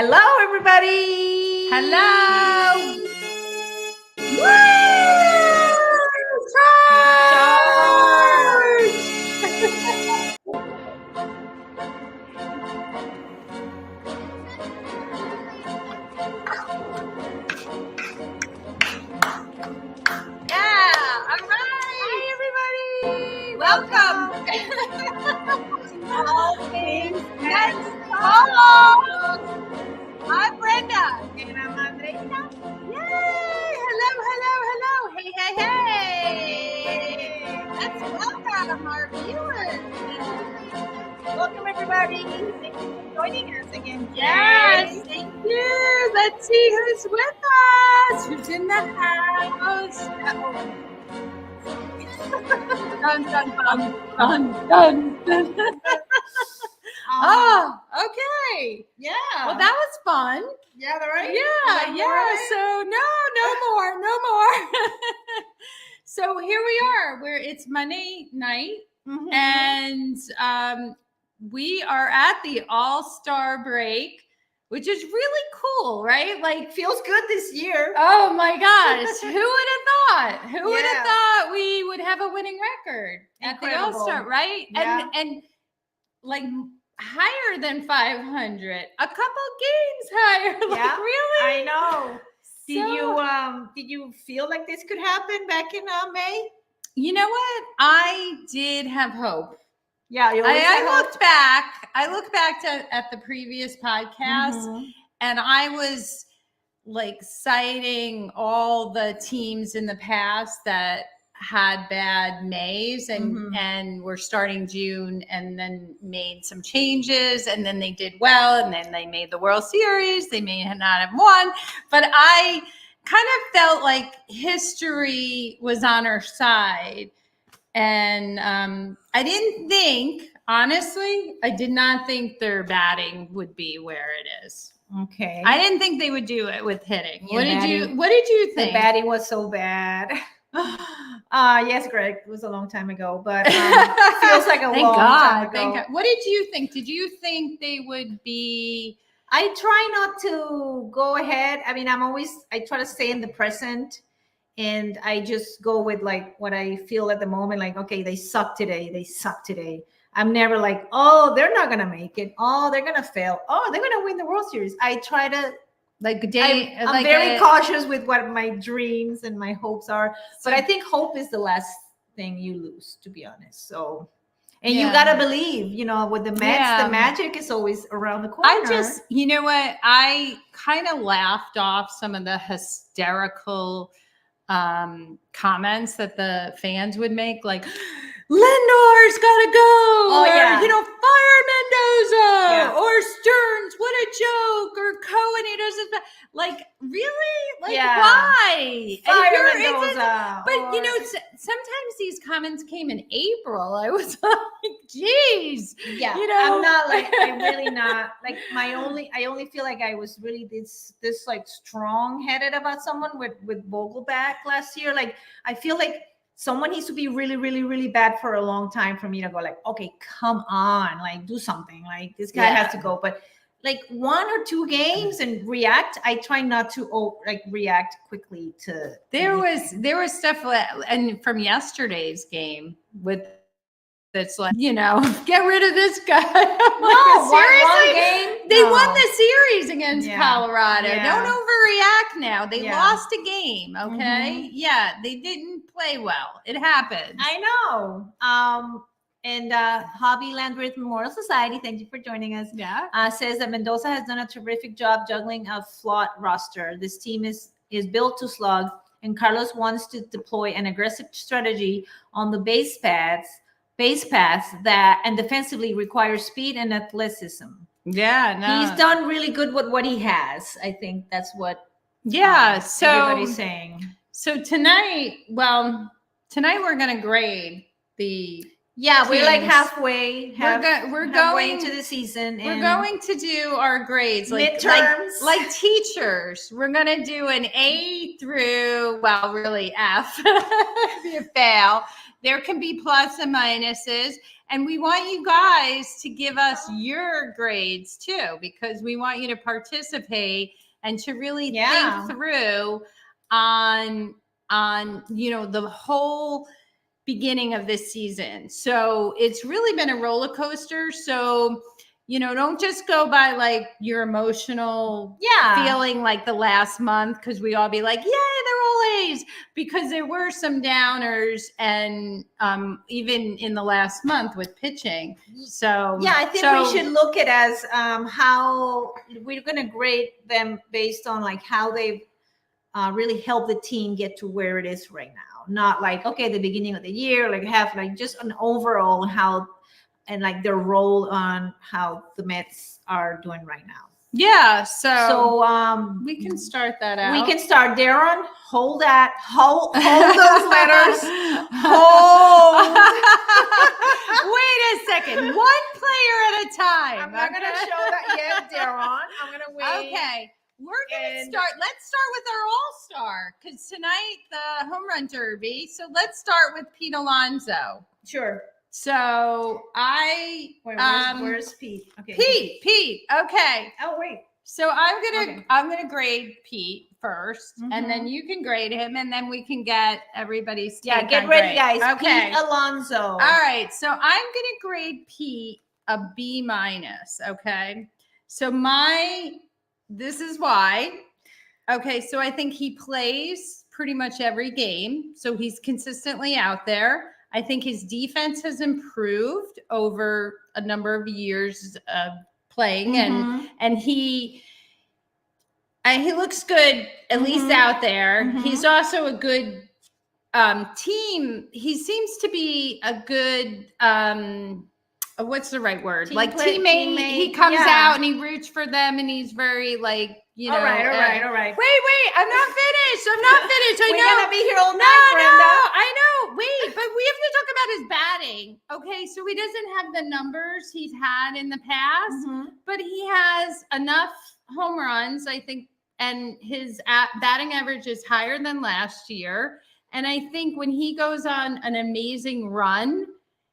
Hello, everybody. Hello. Woo! Yeah. All right. Hi, everybody. Welcome. All things Let's talk. I'm Brenda. And I'm Andreina. Yay. Hello. Hey. Let's welcome our viewers. Welcome, everybody. Thank you for joining us again. Yes. today. Thank you. Let's see who's with us. Who's in the house? Dun, dun, dun, dun, dun, dun. Oh, okay. Yeah. Well, that was fun. Yeah, right? Yeah. So no more. So here we are. It's Monday night, Mhm. and we are at the All-Star break, which is really cool, right? Like, feels good this year. oh my gosh, who would have thought? Who would have Yeah. thought we would have a winning record at the Incredible. All-Star, right? Yeah. And like higher than 500, a couple games higher. Like, Yeah, really? I know. Did So- you feel like this could happen back in May? You know what? I did have hope. Yeah, you always had I hope. looked back. I looked back at the previous podcast, Mhm. and I was like citing all the teams in the past that had bad Mays Mhm. and were starting June and then made some changes, and then they did well, and then they made the World Series. They may not have won, but I kind of felt like history was on our side. And I didn't think, honestly, I did not think their batting would be where it is. Okay. I didn't think they would do it with hitting. Yeah, What did you The think? batting was so bad. Yes, Greg. It was a long time ago, but feels like a Thank long time God. ago. Thank God. What did you think? Did you think they would be? I try not to go ahead. I mean, I try to stay in the present, and I just go with like what I feel at the moment. Like, okay, they suck today. I'm never like, oh, they're not gonna make it. Oh, they're gonna fail. Oh, they're gonna win the World Series. I try to. I'm very cautious with what my dreams and my hopes are. But I think hope is the last thing you lose, to be honest. So, and you gotta believe, with the Mets, the magic is always around the corner. You know what? I kind of laughed off some of the hysterical comments that the fans would make, like, Lindor's gotta go, fire Mendoza, or Stearns, what a joke, or Cohen, he doesn't, like, really, like, why? Fire Mendoza. But sometimes these comments came in April. I was like, geez, I'm not like, I'm really not like I only feel like I was really this like strong-headed about someone with Vogelback last year. Like, I feel like someone needs to be really, really, really bad for a long time for me to go like, okay, come on, like, do something. Like, this guy has to go. But like 1 or 2 games and react. I try not to react quickly to. There was stuff and from yesterday's game with. That's like, get rid of this guy. No, seriously, one game? They No. won the series against Colorado. Yeah. Don't overreact now. They lost a game, okay? Mm-hmm. Yeah, they didn't play well. It happens. I know. And Hobby Landreth Memorial Society, thank you for joining us. Yeah. Says that Mendoza has done a terrific job juggling a flawed roster. This team is built to slug, and Carlos wants to deploy an aggressive strategy on the base paths that and defensively requires speed and athleticism. Yeah, no. He's done really good with what he has. I think that's what so everybody's saying. So tonight we're gonna grade the we're like halfway. We're going into the season. We're going to do our grades like midterms, like teachers. We're gonna do an A through, well, really F, be a fail. There can be plus and minuses. And we want you guys to give us your grades too, because we want you to participate and to really Yeah. think through on the whole beginning of this season. So it's really been a roller coaster. So, don't just go by like your emotional feeling like the last month, because we all be like, yay, they're all A's, because there were some downers, and even in the last month with pitching. So I think we should look at as how we're going to grade them based on like how they've really helped the team get to where it is right now. Not like, okay, the beginning of the year, like have like just an overall how and like their role on how the Mets are doing right now. Yeah, so we can start that out. We can start. Darren, hold those letters. Hold. Wait a second. One player at a time. I'm not gonna show that yet, Darren. I'm gonna wait. Okay. We're going to start. Let's start with our all-star, because tonight the home run derby. So let's start with Pete Alonso. Sure. So where's Pete? Okay. Pete. Okay. Oh wait. So I'm gonna grade Pete 1st, and then you can grade him, and then we can get everybody's take get on ready, grade. guys. Okay. Pete Alonso. All right. So I'm gonna grade Pete a B-. Okay. So this is why. Okay, so I think he plays pretty much every game. So he's consistently out there. I think his defense has improved over a number of years of playing, and he looks good, at least out there. He's also a good team. He seems to be a good what's the right word? Teammate. He comes out and he roots for them, and he's very like, All right. Wait, I'm not finished. I We're know. gonna be here all night, Brenda. I know. Wait, but we have to talk about his batting. Okay, so he doesn't have the numbers he's had in the past, but he has enough home runs, I think, and his batting average is higher than last year. And I think when he goes on an amazing run,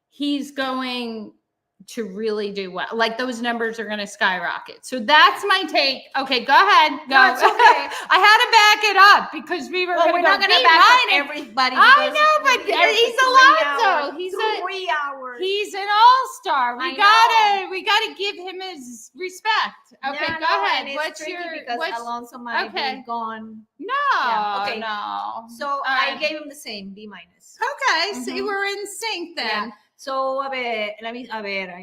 he's going to really do well. Like those numbers are going to skyrocket. So that's my take. Okay, go ahead. Go. No, it's okay. I had to back it up because we're not going to back up everybody. I know, but he's Alonso. He's 3 hours. He's an all-star. We gotta give him his respect. Okay, go ahead. What's Alonso might be gone? No. So I gave him the same B-. Okay, so we're in sync then. Yeah. So, I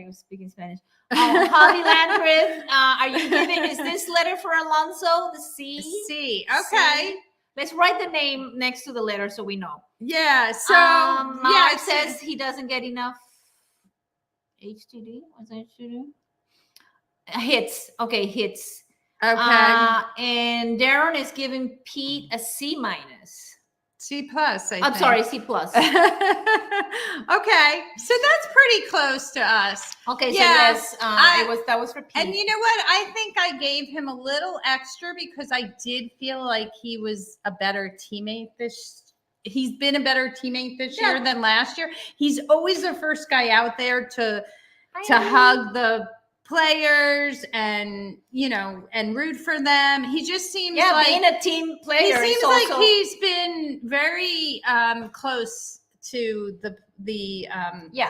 was speaking Spanish. Holly Landreth, are you giving, is this letter for Alonso, the C? C, okay. C. Let's write the name next to the letter so we know. Yeah, so, it says he doesn't get enough HTD. What's HTD? Hits. Okay, hits. Okay. And Darren is giving Pete a C-. C+, I'm sorry, C+. Okay, so that's pretty close to us. Okay, so that was for Pete. And you know what? I think I gave him a little extra because I did feel like he was a better teammate he's been a better teammate this year than last year. He's always the first guy out there to hug the players and root for them. He just seems like being a team player. He seems like he's been very close to the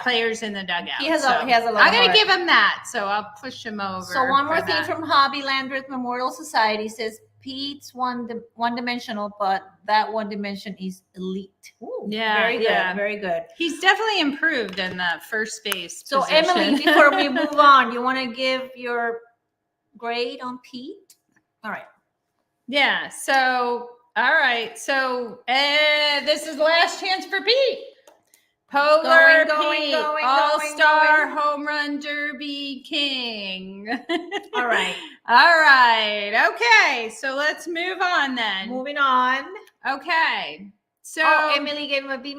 players in the dugout. He has a lot. I'm gonna give him that, so I'll push him over. So one more thing from Hobby Landreth Memorial Society says Pete's one-dimensional, but that one dimension is elite. Ooh, very good, very good. He's definitely improved in the first base. So position. Emily, before we move on, you want to give your grade on Pete? All right. Yeah. So all right. So this is the last chance for Pete. Polar Pete, All-Star Home Run Derby King. All right. All right. Okay. So let's move on then. Moving on. Okay. So Emily gave him a B-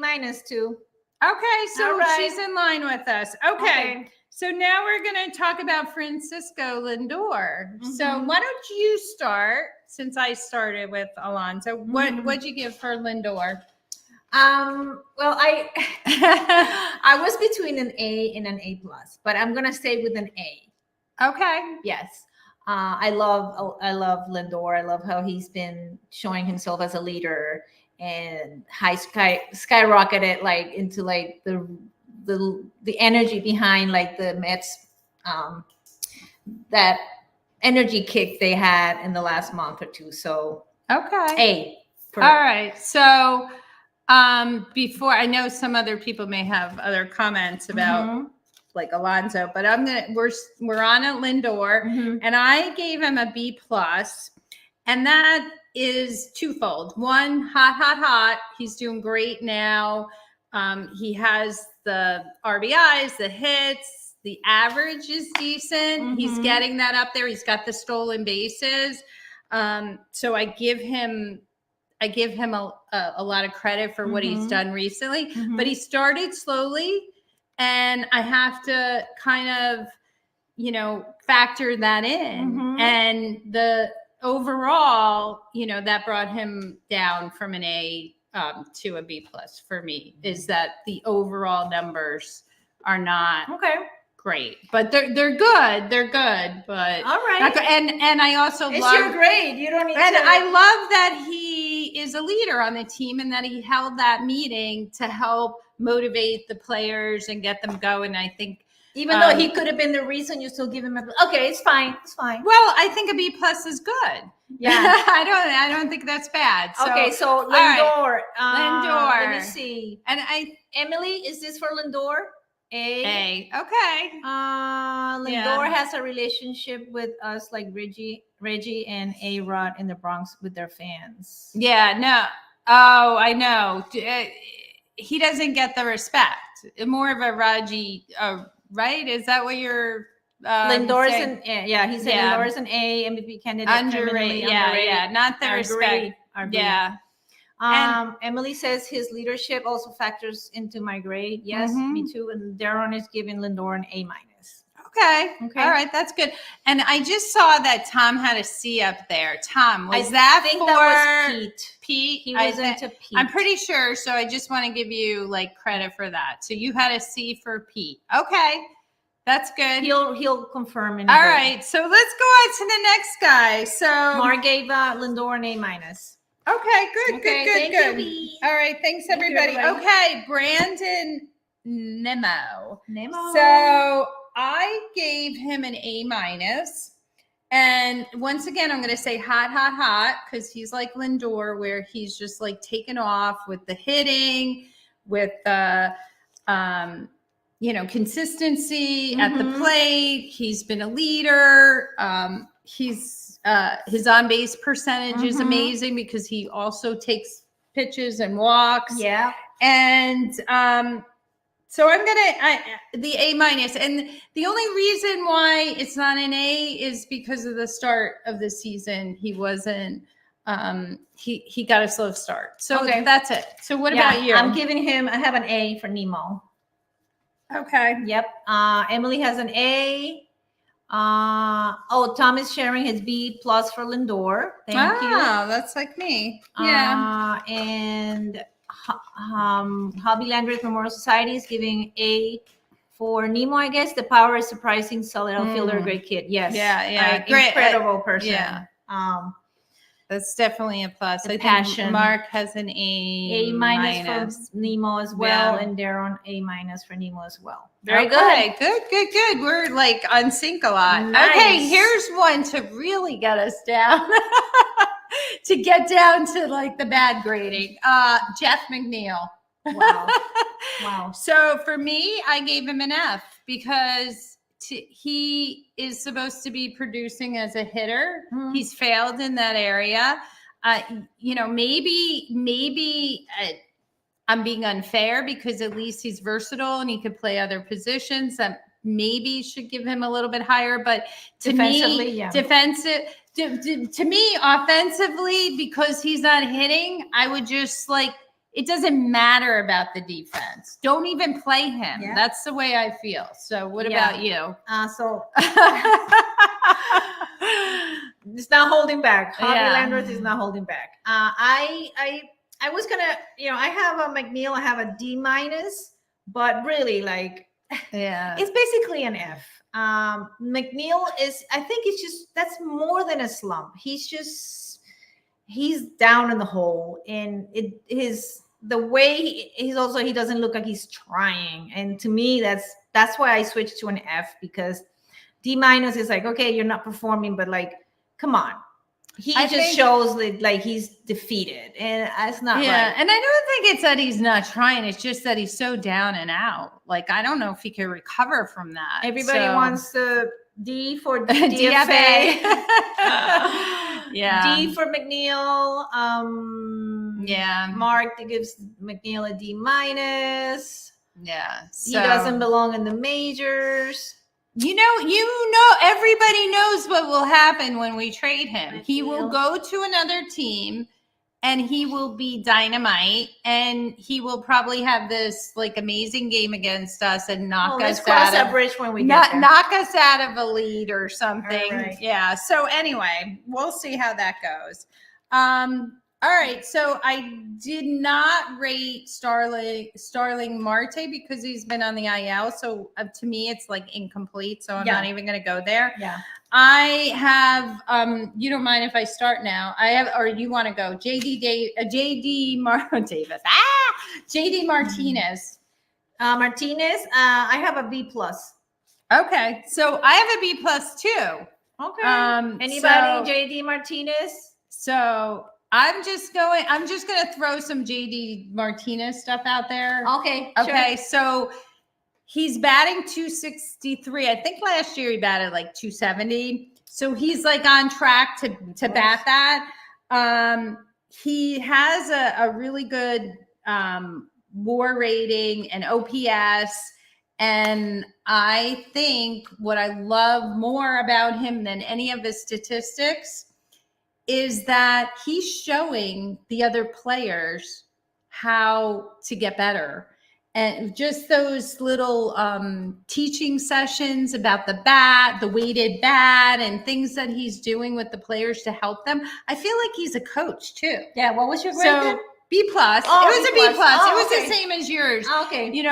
too. Okay. So she's in line with us. Okay. So now we're going to talk about Francisco Lindor. So why don't you start, since I started with Alonso? What'd you give for Lindor? Well, I I was between an A and an A plus, but I'm gonna stay with an A. Okay. Yes. I love Lindor. I love how he's been showing himself as a leader and skyrocketed like into like the energy behind like the Mets, that energy kick they had in the last month or two. So Okay. A. All right. So before, I know some other people may have other comments about Mhm. like Alonso, but we're on a Lindor, Mhm. and I gave him a B plus, and that is twofold. One, hot. He's doing great now. He has the RBIs, the hits, the average is decent. He's Mhm. getting that up there. He's got the stolen bases. So I give him a lot of credit for what he's Mhm. done recently, Mhm. but he started slowly, and I have to kind of, factor that in. Mhm. And the overall, that brought him down from an A to a B plus for me, is that the overall numbers are not Okay. great, but they're good. They're good, but All right. not good. And I also It's love your grade. You don't need and to. I love that he is a leader on the team, and that he held that meeting to help motivate the players and get them going. I think, Even though he could have been the reason, you still give him a. Okay, it's fine. It's fine. well, I think a B plus is good. Yeah. I don't think that's bad. So, Okay, so right. Lindor. Lindor. Let me see. And Emily, is this for Lindor? A. Okay. Lindor has a relationship with us like Reggie and A Rod in the Bronx with their fans. Yeah, no. Oh, I know. He doesn't get the respect. More of a Raji, right? Is that what you're Lindor is saying? he said Lindor is an A MVP candidate. Underrated. Yeah, not the respect. Yeah. Emily says his leadership also factors into my grade. Yes, me too. And Darren is giving Lindor an A minus. Okay. All right, that's good. And I just saw that Tom had a C up there. Tom, was that was Pete? Pete? He was into Pete. I'm pretty sure. So I just want to give you like credit for that. So you had a C for Pete. Okay. That's good. He'll confirm. All right. So let's go on to the next guy. So Mark gave Lindor an A minus. Okay, good. Thank you. All right, thanks everybody. Okay, Brandon Nemo. Nemo. So I gave him an A minus. And once again, I'm going to say hot, because he's like Lindor, where he's just like taken off with the hitting, with the, consistency at the plate. He's been a leader. His on base percentage is amazing, because he also takes pitches and walks. Yeah. And so I'm the A minus, and the only reason why it's not an A is because of the start of the season. He wasn't. He got a slow start. So that's it. So what about you? I'm giving him. I have an A for Nemo. Okay. Yep. Emily has an A. Tom is sharing his B plus for Lindor. Thank you. Oh, that's like me. Yeah. And Hobby Landers Memorial Society is giving A for Nemo. I guess the power is surprising, solid outfielder, great kid. Yes. Yeah. Great. Incredible person. Yeah. That's definitely a plus. I passion. think Mark has an A minus for Nemo as well, and Darren A minus for Nemo as well. Very good. Good. We're like on sync a lot. Nice. Okay, here's one to really get us down. To get down to like the bad grading. Jeff McNeil. Wow. So for me, I gave him an F, because he is supposed to be producing as a hitter. He's failed in that area. Maybe I'm being unfair, because at least he's versatile and he could play other positions. That maybe should give him a little bit higher. But to me, to me, offensively, because he's not hitting, I would just it doesn't matter about the defense. Don't even play him. Yeah. That's the way I feel. So what about you? It's not holding back. Hobby Landers is not holding back. I I was gonna, I have a McNeil, I have a D minus, but really, like, Yeah. it's basically an F. McNeil is, I think it's just, that's more than a slump. He's down in the hole, and the way he doesn't look like he's trying. And to me, that's why I switched to an F, because D minus is like, okay, you're not performing, but like, come on. I think shows that like he's defeated, and that's not right. And I don't think it's that he's not trying. It's just that he's so down and out. Like, I don't know if he can recover from that. Everybody wants the D for DFA. Yeah. D for McNeil. Mark gives McNeil a D minus. Yeah. He doesn't belong in the majors. You know, everybody knows what will happen when we trade him. He will go to another team, and he will be dynamite, and he will probably have this like amazing game against us and knock us out of bridge when we get there. Knock us out of a lead or something. Right. Yeah. So anyway, we'll see how that goes. All right, so I did not rate Starling Marte because he's been on the IL. So to me, it's like incomplete. So I'm not even going to go there. Yeah. I have. You don't mind if I start now? I have, or you want to go? JD Martinez. Martinez. I have a B plus. Okay, so I have a B plus too. Okay. Anybody? JD Martinez. So. I'm just going to throw some JD Martinez stuff out there. Okay. Okay. Sure. So he's batting 263. I think last year he batted like 270. So he's like on track to bat that. He has a really good WAR rating and OPS. And I think what I love more about him than any of his statistics is that he's showing the other players how to get better. And just those little teaching sessions about the bat, the weighted bat, and things that he's doing with the players to help them. I feel like he's a coach too. Yeah. What was your grade then? B plus. Oh, it was a B plus. Oh, it was okay. The same as yours. Okay. It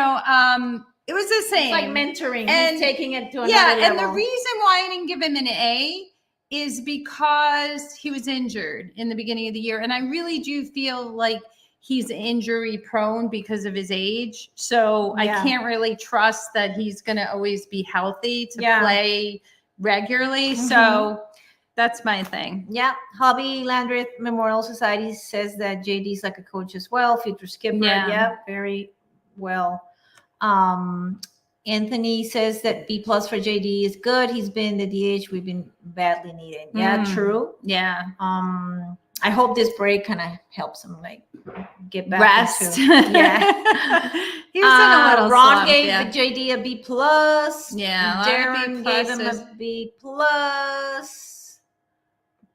was the same. It's like mentoring and taking it to another level. And the reason why I didn't give him an A is because he was injured in the beginning of the year. And I really do feel like he's injury prone because of his age. So I can't really trust that he's going to always be healthy to play regularly. Mm-hmm. So that's my thing. Yeah. Hobby Landreth Memorial Society says that JD is like a coach as well. Future skipper. Yeah. Very well. Anthony says that B plus for JD is good. He's been the DH we've been badly needing. Yeah, true. Yeah. I hope this break kind of helps him like get back. Rest. He was in a little Ron slump, gave JD a B plus. Yeah. Darren gave him a B plus.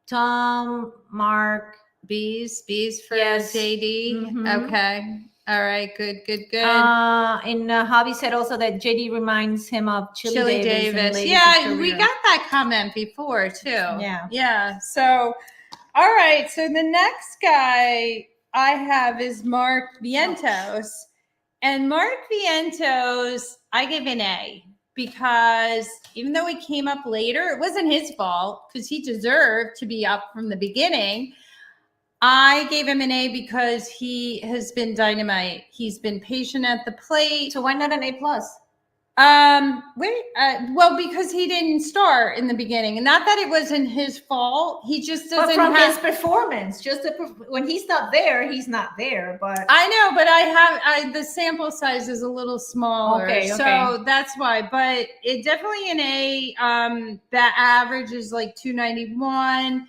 Tom, Mark. B's for JD. Mm-hmm. Okay. All right, good. And Hobby said also that JD reminds him of Chili Davis. Yeah, we got that comment before too. Yeah. So, all right. So the next guy I have is Mark Vientos, and Mark Vientos, I give an A because even though he came up later, it wasn't his fault because he deserved to be up from the beginning. I gave him an A because he has been dynamite. He's been patient at the plate. So why not an A plus? Well, because he didn't start in the beginning, and not that it wasn't his fault. He just doesn't. But from his performance, when he's not there, he's not there. But I know, but the sample size is a little smaller, okay. So that's why. But it definitely an A. That average is like 291.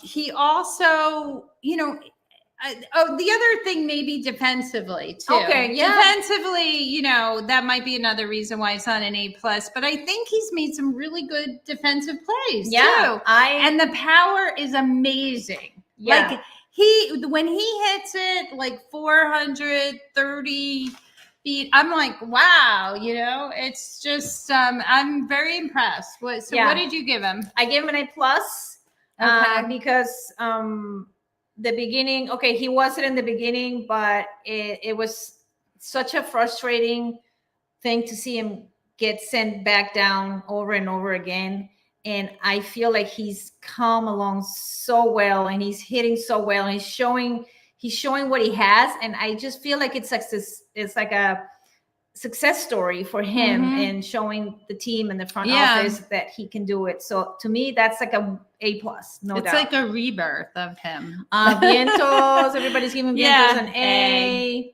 He also, the other thing maybe defensively too. Okay, yeah. Defensively, that might be another reason why it's not an A plus. But I think he's made some really good defensive plays too. And the power is amazing. Yeah. Like when he hits it like 430 feet, I'm like, wow, it's just I'm very impressed. What did you give him? I gave him an A plus. Okay. Because the beginning, okay, he wasn't in the beginning, but it was such a frustrating thing to see him get sent back down over and over again. And I feel like he's come along so well, and he's hitting so well, and he's showing what he has. And I just feel like it's like a success story for him, and showing the team and the front office that he can do it. So to me, that's like A+, no doubt. It's like a rebirth of him. Vientos, everybody's giving Vientos an A.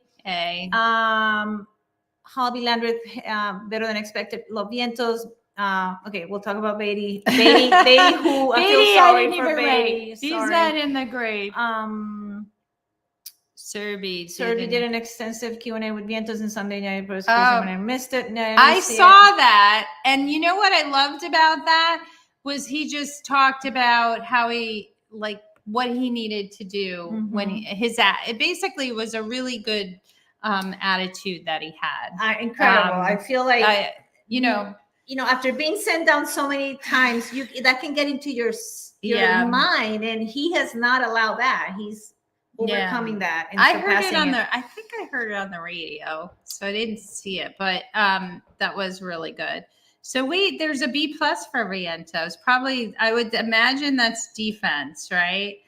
Holly Landreth, better than expected. Los Vientos. Okay, we'll talk about Beatty. Beatty, who I feel sorry for Beatty. He's not in the grade. Serby did an extensive Q&A with Vientos and Sunday Night Press when I missed it. I saw that, and you know what I loved about that was he just talked about how he what he needed to do when it basically was a really good attitude that he had. Incredible. I feel like you know, after being sent down so many times, that can get into your mind, and he has not allowed that. He's overcoming that. And I heard it I think I heard it on the radio, so I didn't see it, but that was really good. So there's a B+ for Vientos. Probably, I would imagine that's defense, right?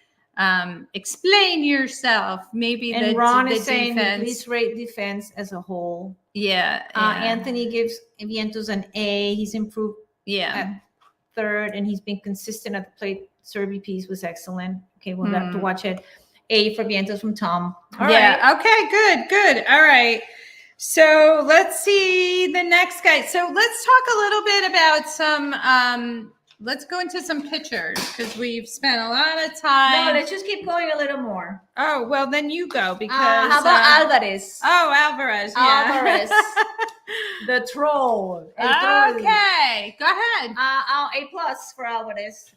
Explain yourself. Maybe and Ron is saying please rate defense as a whole. Anthony gives Vientos an A. He's improved at third, and he's been consistent at the plate. Serby piece was excellent. Okay, we'll have to watch it. A for Vientos from Tom. All right. Okay, good. All right. So let's see the next guy. So let's talk a little bit about some let's go into some pictures, because we've spent a lot of time. No, let's just keep going a little more. Oh, well, then you go, because how about Alvarez? Oh, Alvarez. Yeah. Alvarez. The troll. Okay, go ahead. A+ for Alvarez.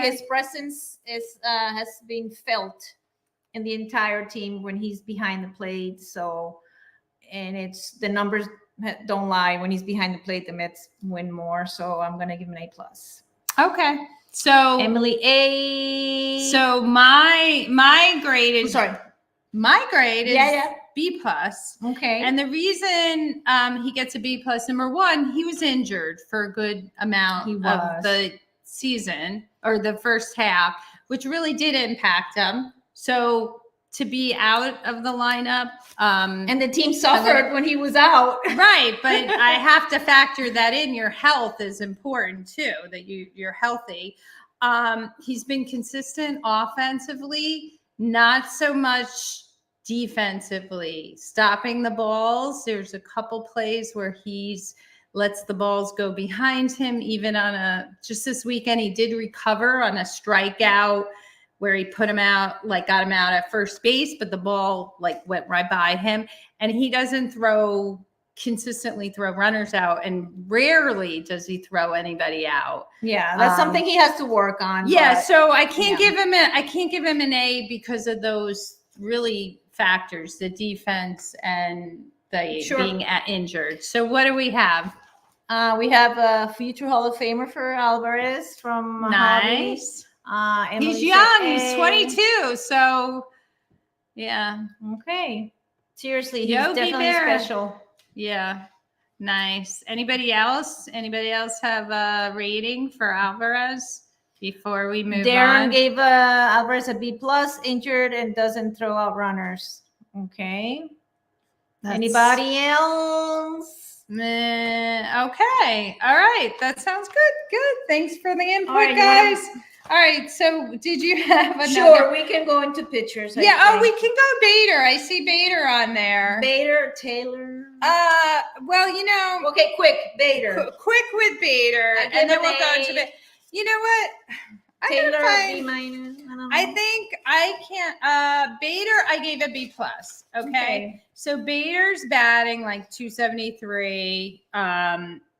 His presence has been felt in the entire team when he's behind the plate. So, and it's the numbers don't lie. When he's behind the plate, the Mets win more. So I'm gonna give him an A+. Okay. So Emily A. So my grade is My grade is B+. Okay. And the reason he gets a B+, number one, he was injured for a good amount of the season, or the first half, which really did impact him. So to be out of the lineup. And the team suffered when he was out. Right. But I have to factor that in. Your health is important too, that you're healthy. He's been consistent offensively, not so much defensively. Stopping the balls. There's a couple plays where he's lets the balls go behind him. Even on just this weekend, he did recover on a strikeout where he put him out, got him out at first base, but the ball went right by him. And he doesn't consistently throw runners out, and rarely does he throw anybody out. Yeah, that's something he has to work on. Yeah, so I can't give him an A because of those really factors, the defense and the being injured. So what do we have? We have a future Hall of Famer for Alvarez from Nice. He's young. He's 22. So, yeah. Okay. Seriously, he's definitely special. Yeah. Nice. Anybody else? Anybody else have a rating for Alvarez before we move on? Darren gave Alvarez a B+, injured and doesn't throw out runners. Okay. Anybody else? Okay. All right. That sounds good. Good. Thanks for the input, guys. All right. So did you have another? Sure. We can go into pictures. We can go Bader. I see Bader on there. Bader, Taylor. Well, okay, quick, Bader. Quick with Bader. And then we'll go into the, you know what? Taylor, B-. I think I can't, Bader, I gave a B+. Okay. So Bader's batting 273.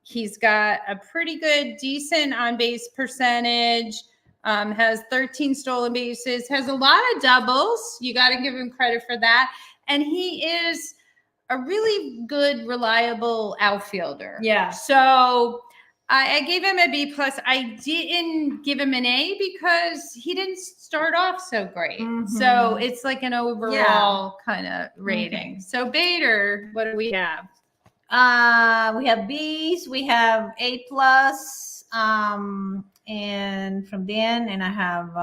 He's got a pretty good, decent on-base percentage. Has 13 stolen bases, has a lot of doubles. You got to give him credit for that. And he is a really good, reliable outfielder. Yeah. So I gave him a B plus. I didn't give him an A because he didn't start off so great. So it's like an overall kind of rating. Okay. So Bader, what do we have? We have B's, we have A plus, and from Dan, and I have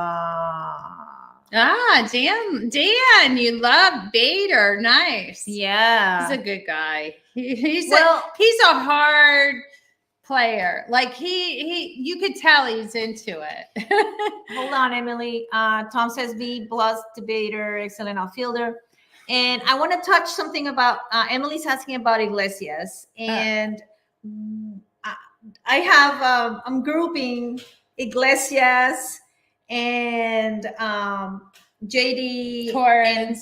Dan, you love Bader. Nice. yeah. He's a good guy. He's Well- he's a hard player. Like he you could tell he's into it. Hold on, Emily. Tom says B plus debater, excellent outfielder. And I want to touch something about Emily's asking about Iglesias, and I have I'm grouping Iglesias and JD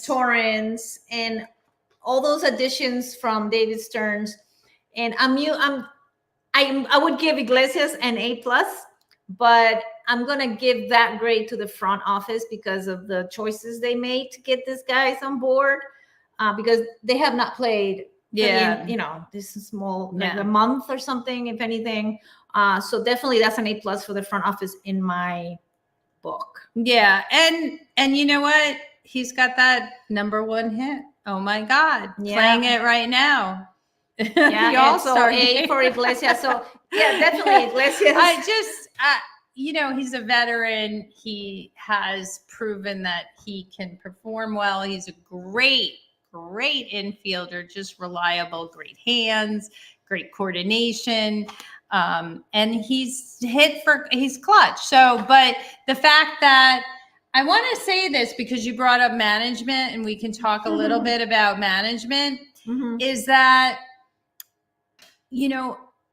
Torrance and all those additions from David Stearns. And I would give Iglesias an A plus, but I'm gonna give that grade to the front office because of the choices they made to get these guys on board, because they have not played. Yeah, this is small, like a month or something, if anything. So definitely that's an A plus for the front office in my book. Yeah, and you know what? He's got that #1 hit. Oh my God, playing it right now. Yeah, so A for Iglesias. So yeah, definitely Iglesias. He's a veteran. He has proven that he can perform well. He's a great infielder, just reliable, great hands, great coordination. And he's clutch. So, but the fact that I want to say this because you brought up management and we can talk a little bit about management is that,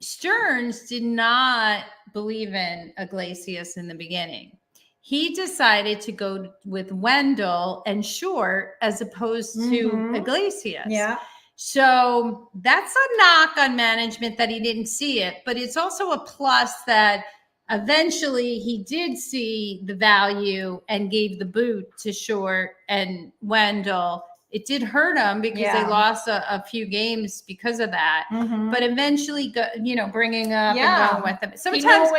Stearns did not believe in Iglesias in the beginning. He decided to go with Wendell and Short as opposed to Iglesias. Yeah. So that's a knock on management that he didn't see it, but it's also a plus that eventually he did see the value and gave the boot to Short and Wendell. It did hurt them because they lost a few games because of that. But eventually, bringing up and going with them. Sometimes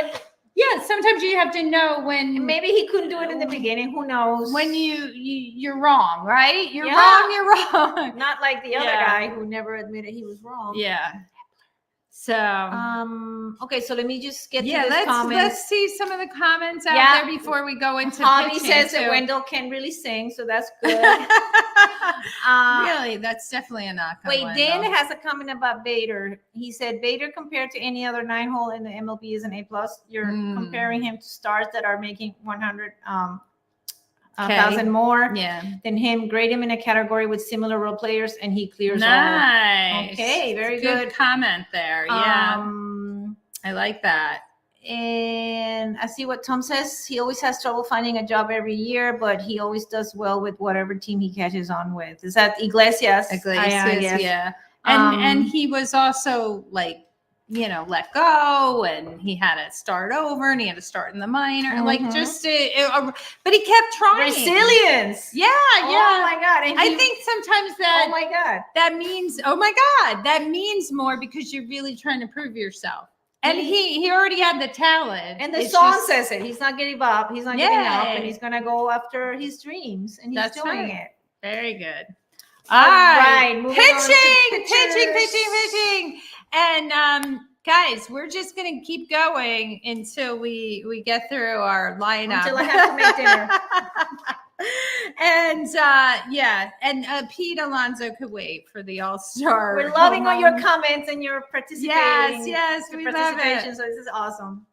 you have to know when. Maybe he couldn't do it in the beginning. Who knows? When you're wrong, right? You're wrong. You're wrong. Not like the other guy who never admitted he was wrong. Yeah. So okay, so let me just get to this comments. Let's see some of the comments out there before we go into Tommy says that Wendell can really sing, so that's good. Really, that's definitely a knock on Wendell. Dan has a comment about Bader. He said Bader compared to any other 9-hole in the MLB is an A plus. You're comparing him to stars that are making 100,000 more than him. Grade him in a category with similar role players, and he clears all. Okay, very good comment there. Yeah, I like that. And I see what Tom says. He always has trouble finding a job every year, but he always does well with whatever team he catches on with. Is that Iglesias? Yeah. And he was also let go, and he had to start over, and he had to start in the minor, but he kept trying. Resilience. Yeah. Oh my God. And I think sometimes that. Oh my God. That means. Oh my God. That means more because you're really trying to prove yourself. And he already had the talent. And the song says it. He's not giving up. He's not giving up, and he's gonna go after his dreams, and he's doing it. Very good. All right. Pitching. And guys, we're just gonna keep going until we get through our lineup. Until I have to make dinner. And Pete Alonso could wait for the All-Star. We're loving all your comments and your participating. Yes, we love it. So this is awesome.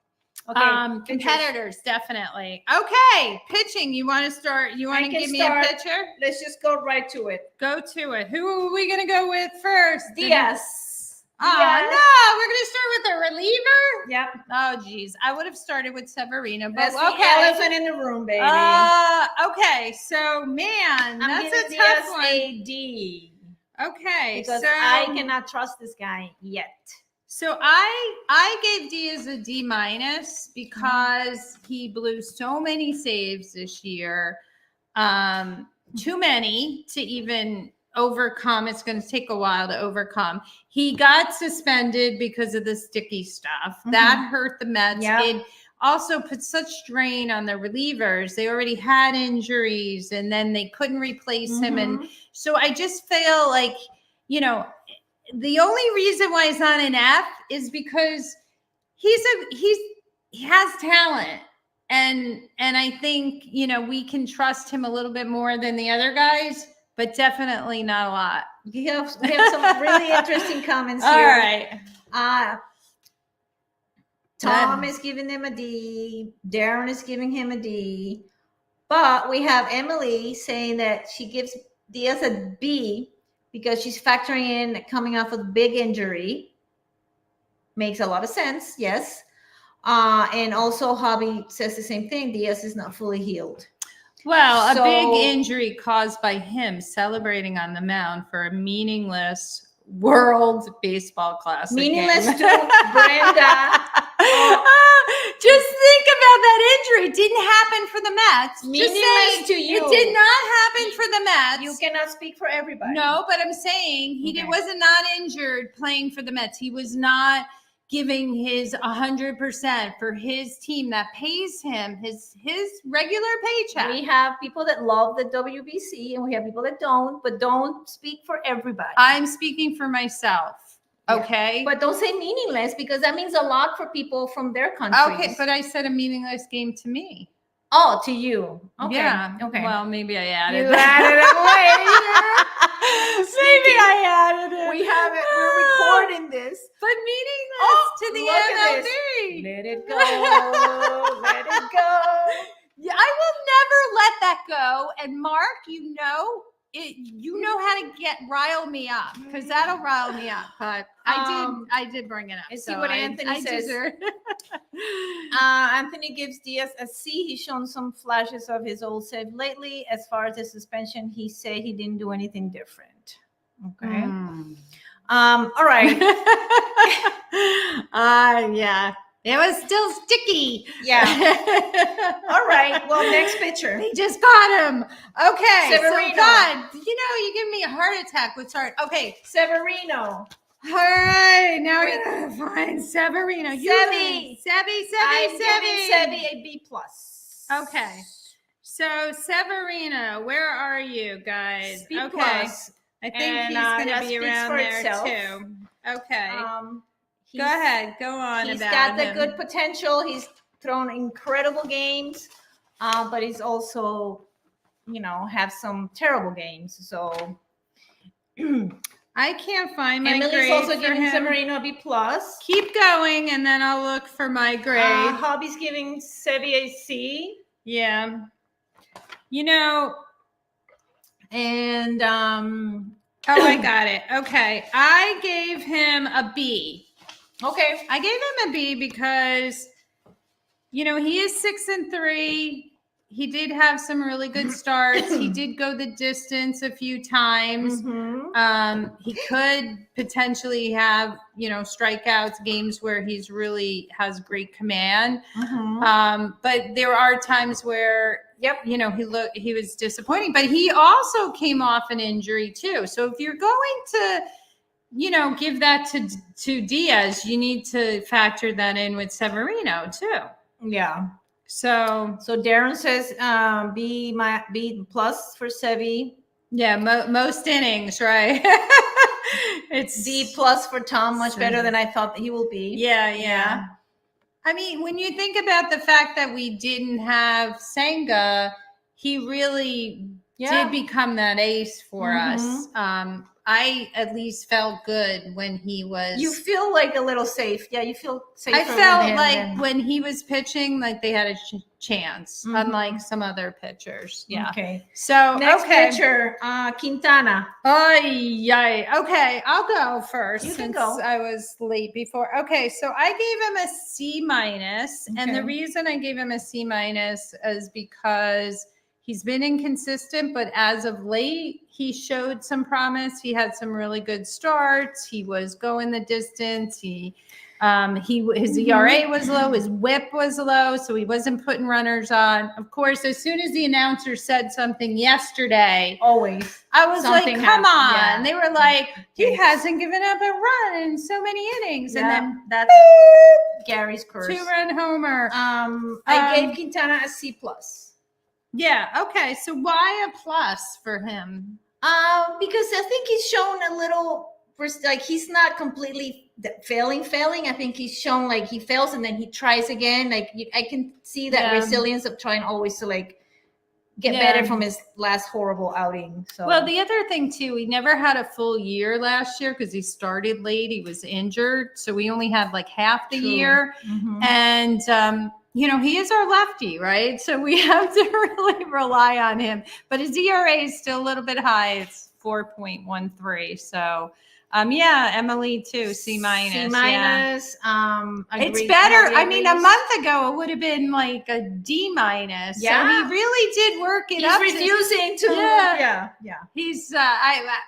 Okay, competitors, definitely. Okay, pitching. You want to start? You want to give me a pitcher? Let's just go right to it. Go to it. Who are we going to go with first? Diaz. Oh, no, we're going to start with a reliever? Yep. Oh, geez. I would have started with Severino, but that's the elephant in the room, baby. Okay, so, man, that's a tough one. A D. Okay, because I cannot trust this guy yet. So I gave Diaz a D- because he blew so many saves this year, too many to even overcome. It's going to take a while to overcome. He got suspended because of the sticky stuff. That hurt the Mets. Yep. It also put such strain on the relievers. They already had injuries, and then they couldn't replace him. And so I just feel like, you know, the only reason why he's not an F is because he has talent. And I think, you know, we can trust him a little bit more than the other guys, but definitely not a lot. we have some really interesting comments here. All right. Tom is giving him a D. Darren is giving him a D. But we have Emily saying that she gives Diaz a B because she's factoring in coming off of a big injury. Makes a lot of sense, yes. And also Hobby says the same thing. Diaz is not fully healed. Well, So- a big injury caused by him celebrating on the mound for a meaningless World Baseball Classic Meaningless game. to Brenda. Just think about that injury. It didn't happen for the Mets. Just Meaningless saying, to you. It did not happen for the Mets. You cannot speak for everybody. No, but I'm saying he Okay. wasn't not injured playing for the Mets. He was not giving his 100% for his team that pays him his regular paycheck. We have people that love the WBC and we have people that don't, but don't speak for everybody. I'm speaking for myself. Yeah. Okay. But don't say meaningless because that means a lot for people from their countries. Okay, but I said a meaningless game to me. Oh, to you. Okay. Yeah. Okay. Well, maybe I you added added it later. Maybe I added it. We have it. We're recording this. But meaningless Oh, to the look at MLB. Let it go. Let it go. Yeah, I will never let that go. And Mark, you know how to rile me up because that'll rile me up. But I did bring it up. Let's see what Anthony says. deserve- Anthony gives Diaz a C. He's shown some flashes of his old self lately. As far as the suspension, he said he didn't do anything different. Okay. All right. Yeah. It was still sticky. Yeah. All right. Well, next picture. They just got him. Okay. Severino. So God, you give me a heart attack with start. Okay. Severino. All right. Now we're gonna find Severino. Sevi. I'm giving Sevi a B plus. Okay. So Severino, where are you guys? B okay. plus. I think And, he's that gonna be speaks around for there itself. too. Okay. Go He's- ahead. Go on He's about got the him. good potential. He's thrown incredible games, but he's also, have some terrible games. So I can't find my Emily's grade also for giving him. Severino a B plus. Keep going, and then I'll look for my grade. Hobby's giving Sevi a C. Yeah. And Oh, I got it. Okay. I gave him a B. okay. I gave him a B because, he is 6-3. He did have some really good starts. He did go the distance a few times. Mhm. He could potentially have, strikeouts, games where he's really has great command. Mhm. But there are times where, Yep. he was disappointing, but he also came off an injury too. So if you're going to, give that to Diaz, you need to factor that in with Severino too. Yeah. So So Darren says B plus for Sevi. yeah, most innings, right? It's D plus for Tom, much better than I thought that he will be. Yeah. I mean, when you think about the fact that we didn't have Senga, he really did become that ace for us. I at least felt good when he was. You feel like a little safe. Yeah, you feel safer. I felt with him like than- when he was pitching, like they had a chance, Mhm. unlike some other pitchers. Yeah. Okay. So Next okay. picture, Quintana. Yay. Okay, I'll go first You can since go. I was late before. Okay, so I gave him a C minus, and the Okay. reason I gave him a C minus is because he's been inconsistent, but as of late, he showed some promise. He had some really good starts. He was going the distance. He His ERA was low, his WHIP was low, so he wasn't putting runners on. Of course, as soon as the announcer said something yesterday, Always. I was Something like, come on. happened. Yeah. They were like, he Yes. hasn't given up a run in so many innings. Yeah, And then that's Gary's curse. 2-run homer. I gave Quintana a C+. Yeah, okay. So why a plus for him? Because I think he's shown a little, like he's not completely failing. I think he's shown like he fails and then he tries again. Like I can see that resilience of trying always to like get better from his last horrible outing. So well, the other thing too, he never had a full year last year because he started late. He was injured, so we only had like half the year. Mm-hmm. And he is our lefty, right? So we have to really rely on him. But his ERA is still a little bit high. It's 4.13. So, Emily too, C-. C-. Yeah. It's better. I mean, a month ago it would have been like a D-. Yeah. So he really did work it He's up. refusing to. Yeah. Yeah. He's.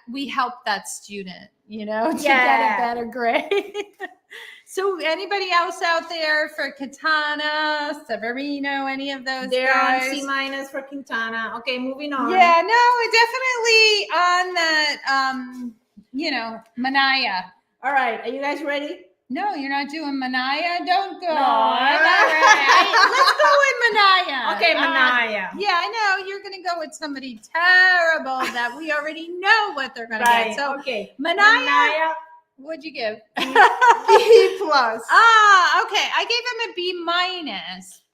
We helped that student, to get a better grade. So anybody else out there for Quintana, Severino, any of those They're guys? on C- for Quintana. Okay, moving on. Yeah, no, definitely on that, Manaya. All right, are you guys ready? No, you're not doing Manaya. Don't go. No. All right. Let's go with Manaya. Okay, Manaya. Yeah, I know. You're going to go with somebody terrible that we already know what they're going to get. So, okay, Manaya. What'd you give? B+. Okay. I gave him a B-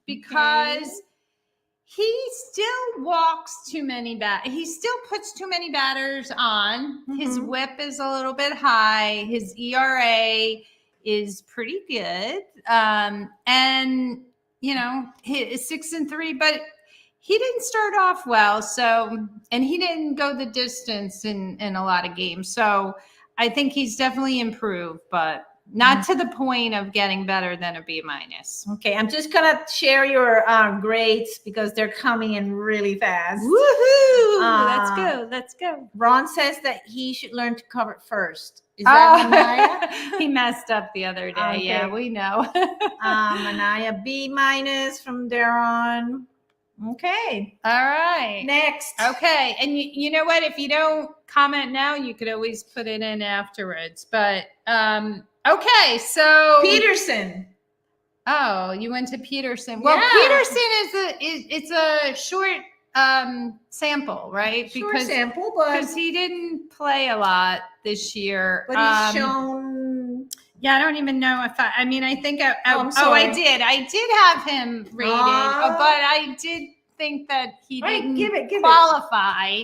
because he still walks too many he still puts too many batters on. Mm-hmm. His WHIP is a little bit high. His ERA is pretty good. And his 6-3, but he didn't start off well. So, and he didn't go the distance in a lot of games. So I think he's definitely improved, but not to the point of getting better than a B-. Okay, I'm just gonna share your grades because they're coming in really fast. Woohoo! Let's go. Ron says that he should learn to cover it first. Is that Manaya? He messed up the other day. Okay. Yeah, we know. Manaya B- from there on. Okay. All right. Next. Okay. And you know what? If you don't comment now, you could always put it in afterwards. But okay. So Peterson. Oh, you went to Peterson. Well, Peterson it's a short sample, right? Short sample, because he didn't play a lot this year. But he's shown. Yeah, I don't even know if I think I did. I did have him rated, but I did think that he didn't qualify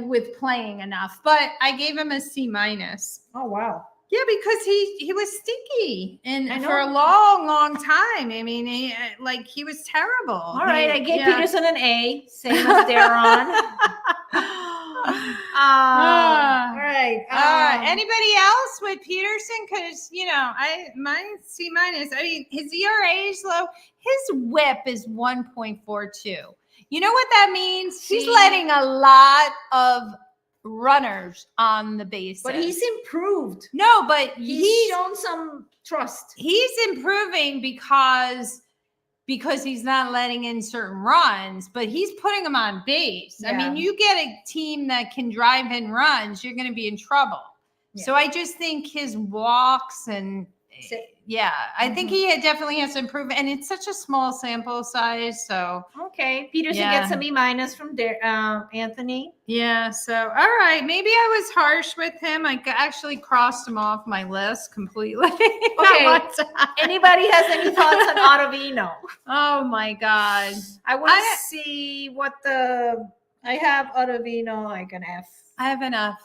with playing enough. But I gave him a C-. Oh, wow. Yeah, because he was stinky and for a long, long time. I mean, he was terrible. All right, I gave Peterson an A, same as Darren. All right. Anybody else with Peterson? Because my C-. I mean, his ERA is low. His WHIP is 1.42. You know what that means? He's letting a lot of runners on the bases. But he's improved. No, but he's shown some trust. He's improving because he's not letting in certain runs, but he's putting them on base. Yeah. I mean, you get a team that can drive in runs, you're going to be in trouble. Yeah. So I just think his walks and I think he definitely has to improve. And it's such a small sample size. So okay, Peterson gets a B- from Anthony. Yeah. So all right, maybe I was harsh with him. I actually crossed him off my list completely. Okay. Anybody has any thoughts on Ottavino? Oh my God, I want to see what I have Ottavino like an F. I have an F.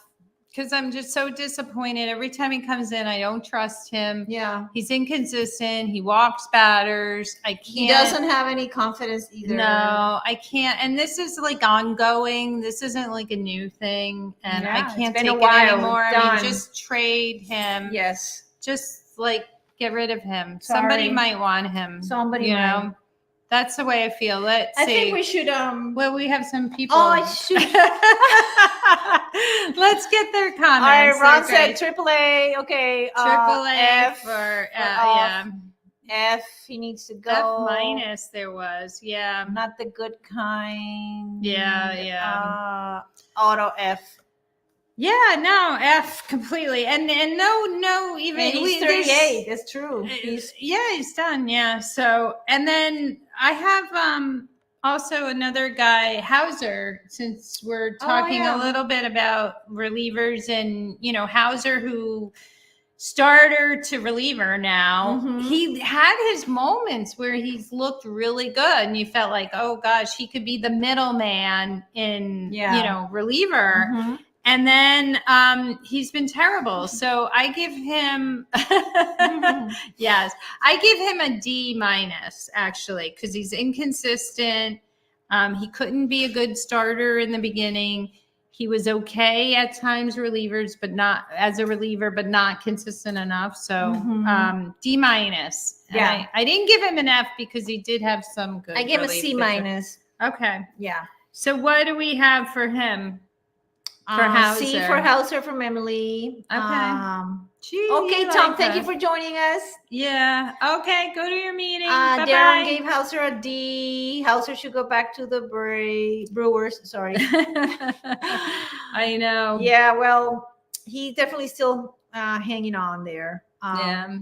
Because I'm just so disappointed. Every time he comes in, I don't trust him. Yeah. He's inconsistent. He walks batters. I can't. He doesn't have any confidence either. No, I can't. And this is like ongoing. This isn't like a new thing. And I can't take it anymore. I mean, just trade him. Yes. Just like get rid of him. Sorry. Somebody might want him. Somebody might. That's the way I feel. Let's see. I think we should Well, we have some people. Oh, I should. Let's get their comments. All right, Ron They're said great. triple-A. Okay. Triple A F for off. F, he needs to go. F minus there was. Yeah. Not the good kind. Yeah. Auto F. Yeah, no, F completely. And no even And he's there's- 38. That's true. he's done. Yeah. So, and then I have also another guy, Hauser, since we're talking yeah. a little bit about relievers, and Hauser, who starter to reliever now. Mhm. He had his moments where he's looked really good, and you felt like, oh gosh, he could be the middleman in reliever. Mhm. And then he's been terrible. So I give him yes, I give him a D minus actually, because he's inconsistent. He couldn't be a good starter in the beginning. He was okay at times relievers, but not as a reliever, but not consistent enough. So D minus. Yeah. I didn't give him an F because he did have some good. I give a relief C pitcher. minus. Okay. Yeah. So what do we have for him? For Hauser. C for Hauser from Emily. Okay. Gee, Okay, you Tom, like thank you that. for joining us. Yeah. Okay. Go to your meeting. Darren Bye-bye. gave Hauser a D. Hauser should go back to the Brewers. Sorry. I know. Yeah, well, he definitely still hanging on there. Yeah.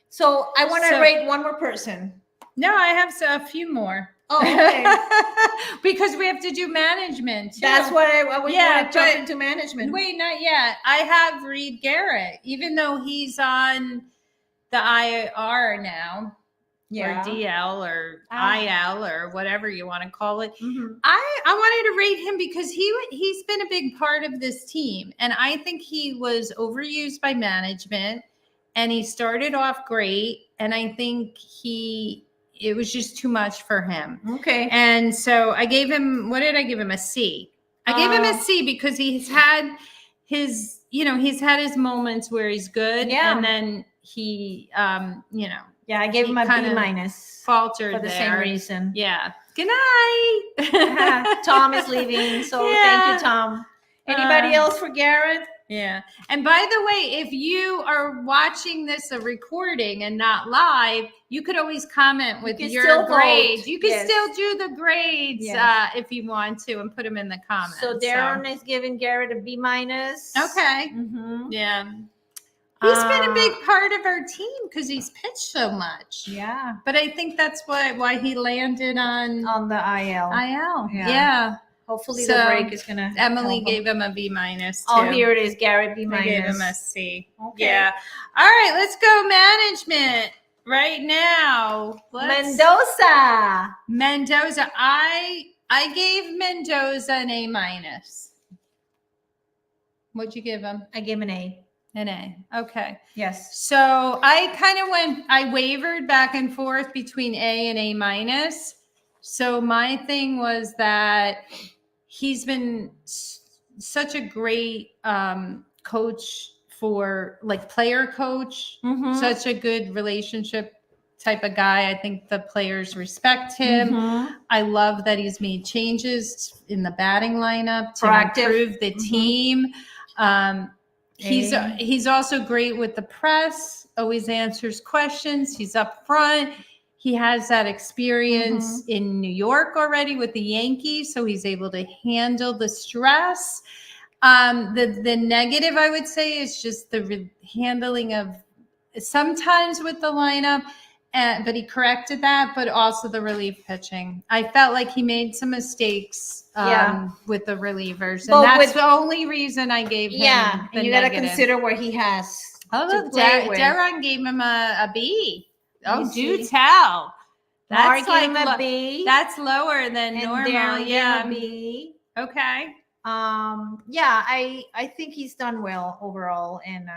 So I want to So- rate one more person. No, I have a few more. Oh, okay. Because we have to do management too. That's what I was Yeah, want to jump but- into management. Wait, not yet. I have Reed Garrett, even though he's on the IR now, Yeah. or DL, or Ah. IL, or whatever you want to call it. Mhm. I wanted to rate him because he's been a big part of this team, and I think he was overused by management, and he started off great, and I think it was just too much for him. Okay. And so I gave him, what did I give him? A C. I gave him a C because he's had his moments where he's good, Yeah. and then he Yeah, I gave him He a B kinda minus faltered for the there. same reason. Yeah. Good night. Tom is leaving, so thank Yeah. you, Tom. Anybody else for Garrett? Yeah. And by the way, if you are watching this a recording and not live, you could always comment with can your still vote. grades. You can Yes. still do the grades Yes. if you want to, and put them in the comments. So Darren is giving Garrett a B minus. Okay. Mm-hmm. Yeah. He's been a big part of our team because he's pitched so much. Yeah. But I think that's why he landed on On the IL. IL. Yeah. Yeah. Hopefully So, the break is gonna. Emily help him. gave him a B minus too. Oh, here it is, Garrett B I minus. gave him a C. Okay. Yeah. All right, let's go management right now. Mendoza. I gave Mendoza an A minus. What'd you give him? I gave him an A. An A. Okay. Yes. So I wavered back and forth between A and A minus. So my thing was that he's been such a great coach for player coach, Mhm. such a good relationship type of guy. I think the players respect him. Mhm. I love that he's made changes in the batting lineup to Proactive. improve the Mhm. team. A. He's also great with the press, always answers questions. He's up front. He has that experience in New York already with the Yankees, so he's able to handle the stress. The negative, I would say, is just the handling of sometimes with the lineup, but he corrected that, but also the relief pitching. I felt like he made some mistakes with the relievers, and But that's the only reason I gave him Yeah, the and you got to negative. consider what he has. Oh, to play with. Darren gave him a B. Oh, me do see. tell. Mark That's gave him like a B. that's lower than and normal. Darren Yeah. gave him a B. Okay. Yeah, I think he's done well overall, and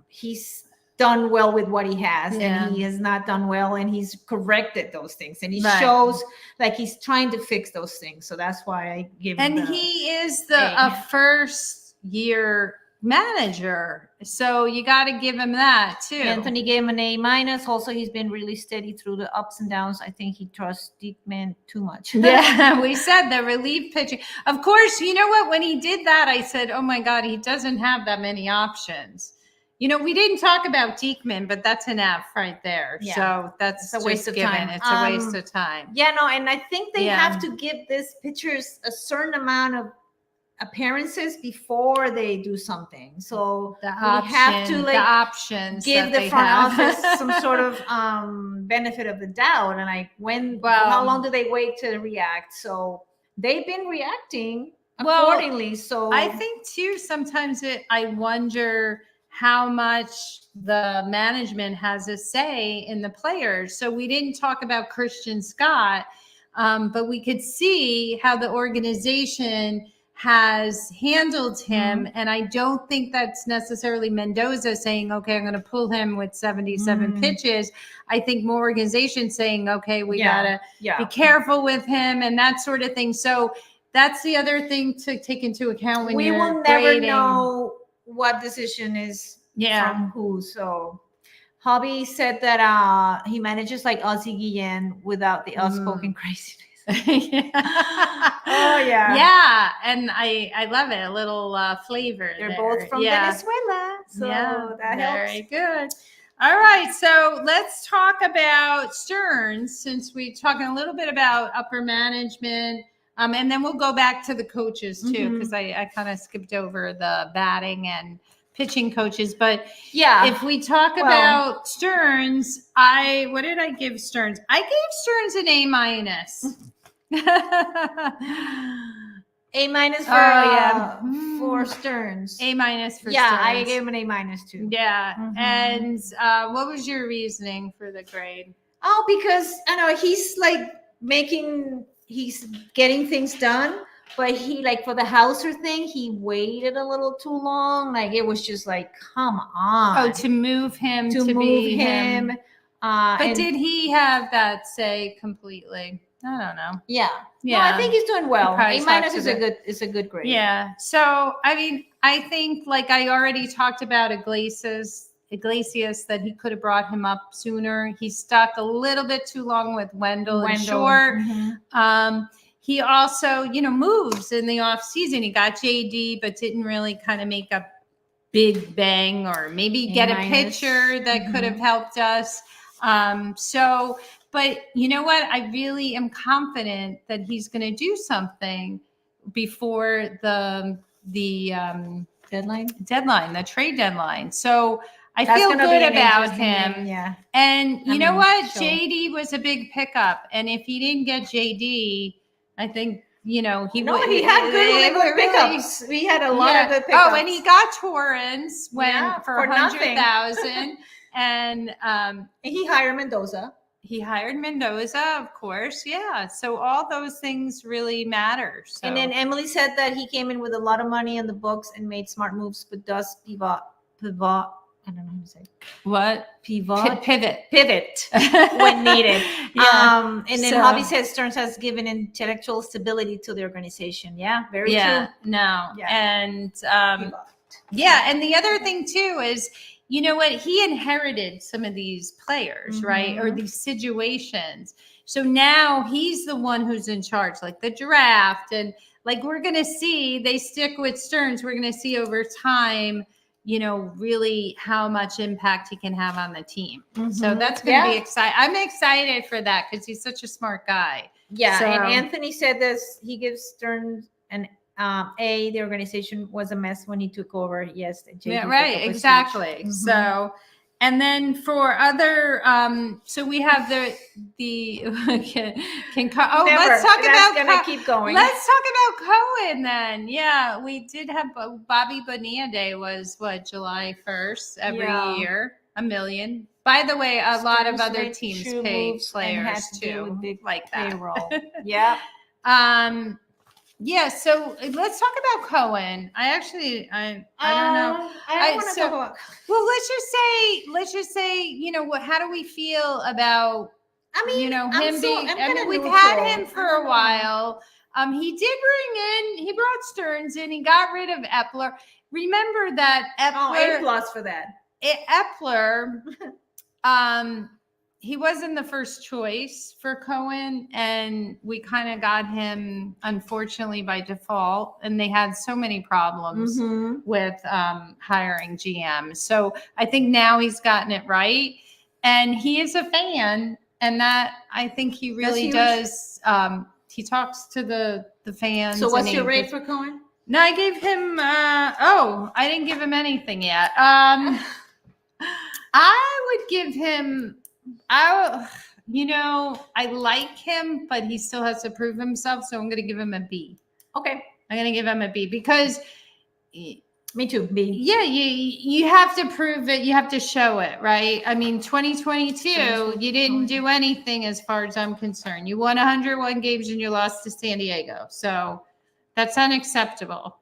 he's done well with what he has, Yeah. and he has not done well, and he's corrected those things, and he Right. shows like he's trying to fix those things. So that's why I give him. And the he is A. a first year manager. So you got to give him that too. Anthony gave him an A-. Also, he's been really steady through the ups and downs. I think he trusts Diekman too much. Yeah, we said the relief pitching. Of course, you know what? When he did that, I said, oh my God, he doesn't have that many options. You know, we didn't talk about Diekman, but that's an F right there. Yeah. So that's It's a waste of time. It's a waste of time. Yeah, no, and I think they Yeah. have to give these pitchers a certain amount of appearances before they do something. So The have to, like, options give that the they front have. office some sort of benefit of the doubt, and like Well, how long do they wait to react? So they've been reacting Well, accordingly. So I think too, sometimes I wonder how much the management has a say in the players. So we didn't talk about Christian Scott, but we could see how the organization has handled him. And I don't think that's necessarily Mendoza saying, okay, I'm going to pull him with 77 pitches. I think more organizations saying, okay, we got to be careful with him and that sort of thing. So that's the other thing to take into account when we you're will never grading. know what decision is from who. So Hobby said that he manages like Ozzie Guillen without the outspoken craziness. Oh yeah, yeah, and I love it. A little flavor. They're both from Venezuela, so that very helps. good. All right, so let's talk about Stearns, since we're talking a little bit about upper management, and then we'll go back to the coaches too, because I kind of skipped over the batting and pitching coaches. But yeah, if we talk about Stearns, what did I give Stearns? I gave Stearns an A-. A- for Stearns. A- for Stearns. Yeah, I gave him an A- too. Yeah. And what was your reasoning for the grade? Oh, because I know he's like he's getting things done, but he, like, for the Hauser thing, he waited a little too long. Like, it was just like, come on. Oh, to move him to move be him. But did he have that say completely? I don't know. Yeah. Yeah. No, I think he's doing well. He probably A- is a good grade. Yeah. So, I mean, I think, like I already talked about Iglesias, that he could have brought him up sooner. He stuck a little bit too long with Wendell. And Short. He also, moves in the off season. He got JD, but didn't really kind of make a big bang or maybe get a pitcher that could have helped us. But you know what? I really am confident that he's going to do something before the deadline, the trade deadline. So I feel good about him. Yeah. And you know what? Sure. JD was a big pickup. And if he didn't get JD, I think, he had good pickups. We had a lot of good pickups. Oh, and he got Torrens for 100,000. And he hired Mendoza. He hired Mendoza, of course. Yeah. So all those things really matter. So. And then Emily said that he came in with a lot of money in the books and made smart moves, but does pivot. I don't know how to say. What? Pivot when needed. And then Hobby says Stearns has given intellectual stability to the organization. Yeah, very true. No. Yeah. And and the other thing too is, you know what? He inherited some of these players, right? Or these situations. So now he's the one who's in charge, like the draft. And like we're going to see, they stick with Stearns. We're going to see over time, really how much impact he can have on the team. So that's going to be exciting. I'm excited for that because he's such a smart guy. Yeah. So, and Anthony said this, he gives Stearns an A. The organization was a mess when he took over. Yes. Yeah, right. Exactly. So, and then for other, so we have let's talk about keep going. Let's talk about Cohen then. Yeah, we did have Bobby Bonilla Day was July 1st every year, $1 million. By the way, a lot of other teams pay players too, like that. Payroll. Yeah. Yeah, so let's talk about Cohen. I don't know. I don't want to talk about. Well, let's just say, how do we feel about? Him being. We've had him for a while. He did he brought Stearns in. He got rid of Epler. remember that Oh, A Epler, plus for that. Epler, he wasn't the first choice for Cohen, and we kind of got him, unfortunately, by default. And they had so many problems with hiring GM. So I think now he's gotten it right, and he is a fan, and that I think he really does. He talks to the fans. So what's your rate for Cohen? No, I gave him. I didn't give him anything yet. I would give him. I like him, but he still has to prove himself. So I'm going to give him a B. Okay. I'm going to give him a B because. Me too. B. Yeah, you have to prove it. You have to show it, right? I mean, 2022, you didn't do anything as far as I'm concerned. You won 101 games and you lost to San Diego. So that's unacceptable.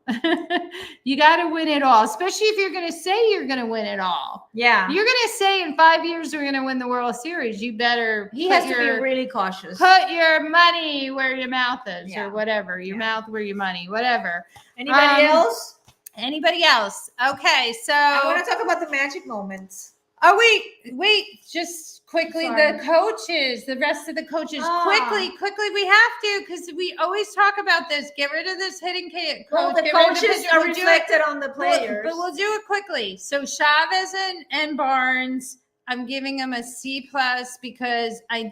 You got to win it all, especially if you're going to say you're going to win it all. Yeah. You're going to say in 5 years we're going to win the World Series. You better. He has to be really cautious. Put your money where your mouth is, or whatever. Your mouth where your money, whatever. Anybody else? Anybody else? Okay, so I want to talk about the magic moments. Oh, wait, just quickly. The coaches, the rest of the coaches, quickly, we have to, because we always talk about this. Get rid of this hitting coach. Well, the coaches are reflected on the players. But we'll do it quickly. So Chavez and Barnes, I'm giving them a C+ because I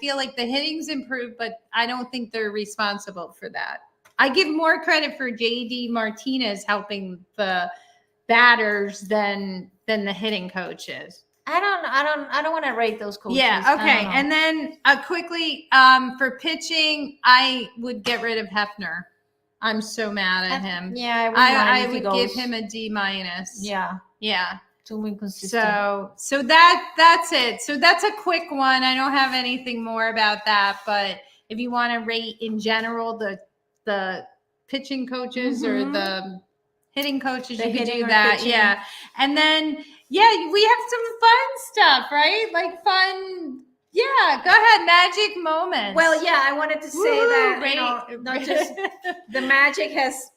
feel like the hitting's improved, but I don't think they're responsible for that. I give more credit for JD Martinez helping the batters than the hitting coaches. I don't want to rate those coaches. Yeah, okay. And then quickly for pitching, I would get rid of Hefner. I'm so mad at him. Yeah, I would give him a D-. Yeah. Too inconsistent. So that's it. So that's a quick one. I don't have anything more about that, but if you want to rate in general the pitching coaches or the hitting coaches, you can do that. Pitching. Yeah. And then, we have some fun stuff, right? Like fun. Yeah. Go ahead. Magic moments. Well, yeah, I wanted to say that, not just the magic has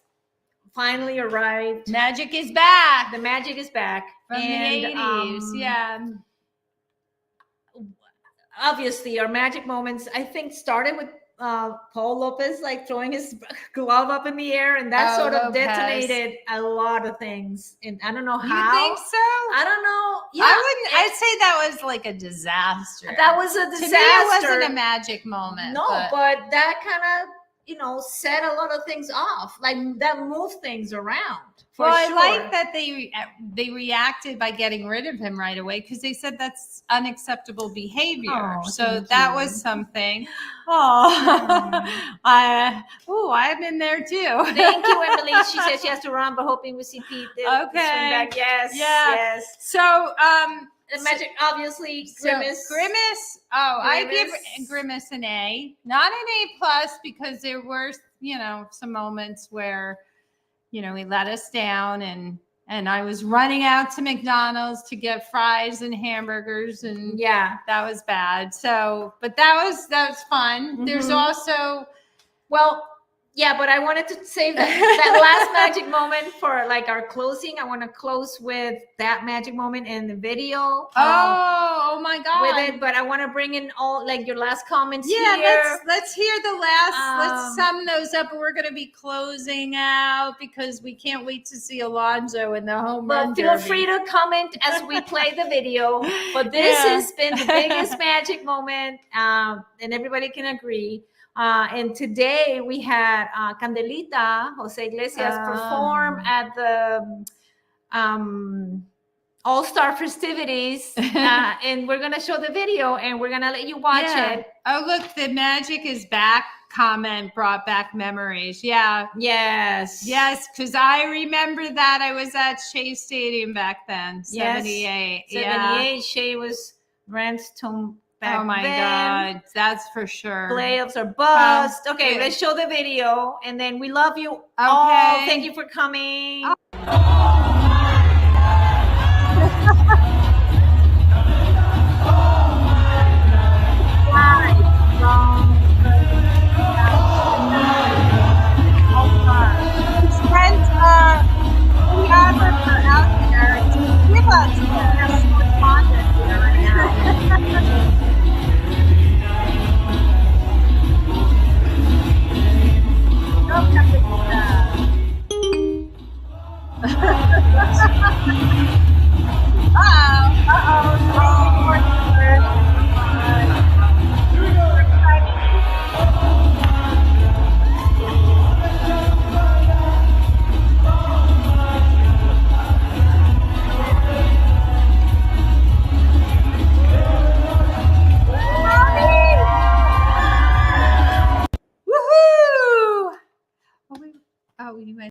finally arrived. Magic is back. The magic is back. From the 80s. Yeah. Obviously, our magic moments, I think, started with Paul Lopez like throwing his glove up in the air, and that sort of detonated a lot of things. And I don't know how. You think so? I don't know. Yeah, I'd say that was like a disaster. That was a disaster. To me, it wasn't a magic moment. No, but that kind of set a lot of things off. Like that moved things around. Well, I like that they reacted by getting rid of him right away because they said that's unacceptable behavior. So that was something. I've been there too. Thank you, Emily. She says she has to run, but hoping we see Pete. Okay. Swing back. Yes. Yeah. Yes. So the magic, obviously, Grimace. I give Grimace an A, not an A+ because there were some moments where. He let us down and I was running out to McDonald's to get fries and hamburgers and that was bad. So, but that was fun. Mm-hmm. There's also, but I wanted to save that last magic moment for like our closing. I want to close with that magic moment in the video. Oh my God. With it, but I want to bring in all like your last comments here. Let's hear the last, let's sum those up. We're going to be closing out because we can't wait to see Alonso in the home run derby. Feel free to comment as we play the video, but this has been the biggest magic moment, and everybody can agree. And today we had Candelita, Jose Iglesias, perform at the All-Star festivities. And we're going to show the video and we're going to let you watch it. Oh, look, the magic is back. Comment brought back memories. Yeah. Yes. Yes, because I remember that. I was at Shea Stadium back then. 78. 78. Shea was Rand's tomb. Oh my God, that's for sure. Playoffs are bust. Okay, let's show the video, and then we love you all. Thank you for coming.